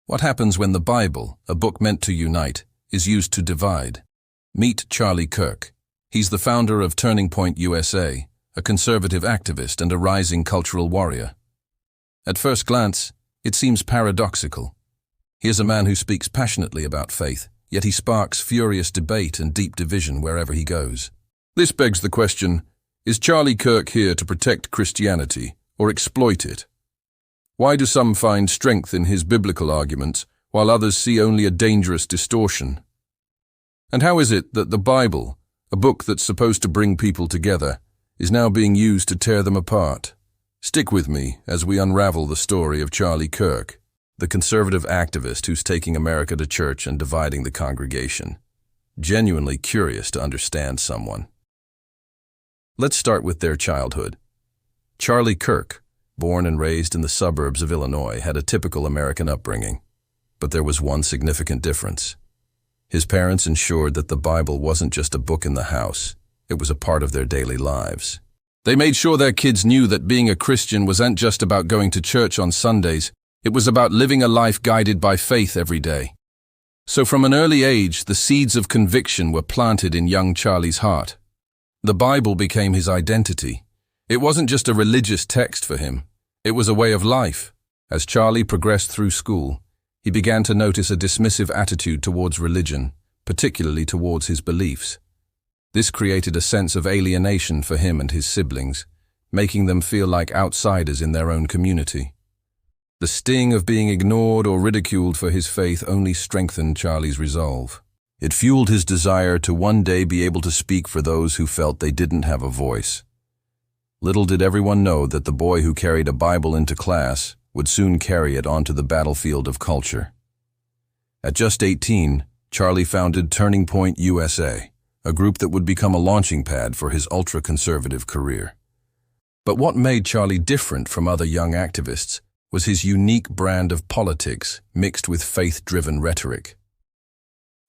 What happens when the Bible, a book meant to unite, is used to divide? Meet Charlie Kirk. He's the founder of Turning Point USA, a conservative activist and a rising cultural warrior. At first glance, it seems paradoxical. He is a man who speaks passionately about faith, yet he sparks furious debate and deep division wherever he goes. This begs the question, is Charlie Kirk here to protect Christianity or exploit it? Why do some find strength in his biblical arguments, while others see only a dangerous distortion? And how is it that the Bible, a book that's supposed to bring people together, is now being used to tear them apart? Stick with me as we unravel the story of Charlie Kirk, the conservative activist who's taking America to church and dividing the congregation. Genuinely curious to understand someone. Let's start with their childhood. Charlie Kirk, born and raised in the suburbs of Illinois, had a typical American upbringing. But there was one significant difference. His parents ensured that the Bible wasn't just a book in the house, it was a part of their daily lives. They made sure their kids knew that being a Christian wasn't just about going to church on Sundays, it was about living a life guided by faith every day. So from an early age, the seeds of conviction were planted in young Charlie's heart. The Bible became his identity. It wasn't just a religious text for him, it was a way of life. As Charlie progressed through school, he began to notice a dismissive attitude towards religion, particularly towards his beliefs. This created a sense of alienation for him and his siblings, making them feel like outsiders in their own community. The sting of being ignored or ridiculed for his faith only strengthened Charlie's resolve. It fueled his desire to one day be able to speak for those who felt they didn't have a voice. Little did everyone know that the boy who carried a Bible into class would soon carry it onto the battlefield of culture. At just 18, Charlie founded Turning Point USA, a group that would become a launching pad for his ultra-conservative career. But what made Charlie different from other young activists was his unique brand of politics mixed with faith-driven rhetoric.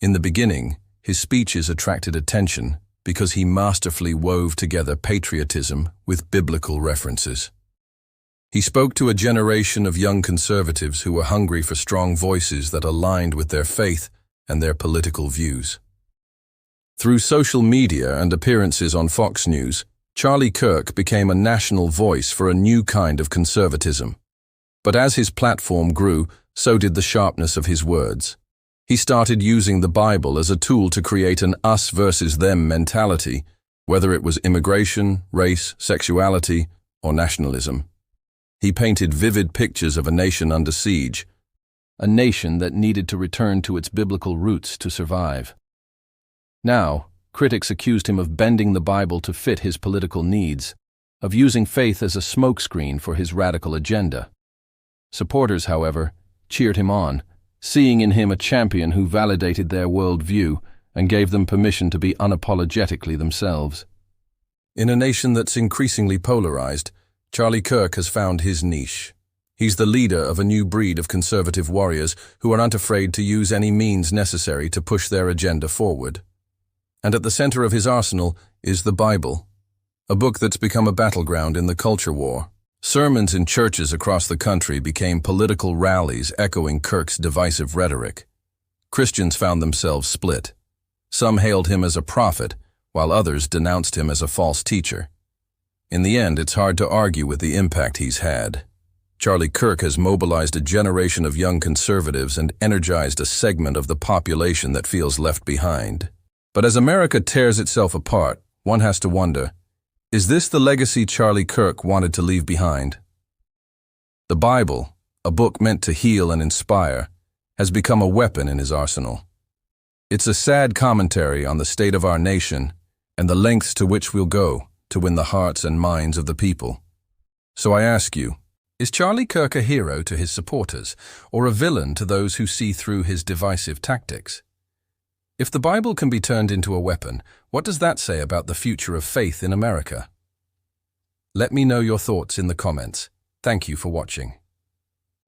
In the beginning, his speeches attracted attention because he masterfully wove together patriotism with biblical references. He spoke to a generation of young conservatives who were hungry for strong voices that aligned with their faith and their political views. Through social media and appearances on Fox News, Charlie Kirk became a national voice for a new kind of conservatism. But as his platform grew, so did the sharpness of his words. He started using the Bible as a tool to create an us versus them mentality, whether it was immigration, race, sexuality, or nationalism. He painted vivid pictures of a nation under siege, a nation that needed to return to its biblical roots to survive. Now, critics accused him of bending the Bible to fit his political needs, of using faith as a smokescreen for his radical agenda. Supporters, however, cheered him on, seeing in him a champion who validated their worldview and gave them permission to be unapologetically themselves. In a nation that's increasingly polarized, Charlie Kirk has found his niche. He's the leader of a new breed of conservative warriors who aren't afraid to use any means necessary to push their agenda forward. And at the center of his arsenal is the Bible, a book that's become a battleground in the culture war. Sermons in churches across the country became political rallies echoing Kirk's divisive rhetoric. Christians found themselves split. Some hailed him as a prophet, while others denounced him as a false teacher. In the end, it's hard to argue with the impact he's had. Charlie Kirk has mobilized a generation of young conservatives and energized a segment of the population that feels left behind. But as America tears itself apart, one has to wonder, is this the legacy Charlie Kirk wanted to leave behind? The Bible, a book meant to heal and inspire, has become a weapon in his arsenal. It's a sad commentary on the state of our nation and the lengths to which we'll go to win the hearts and minds of the people. So I ask you, is Charlie Kirk a hero to his supporters or a villain to those who see through his divisive tactics? If the Bible can be turned into a weapon, what does that say about the future of faith in America? Let me know your thoughts in the comments. Thank you for watching.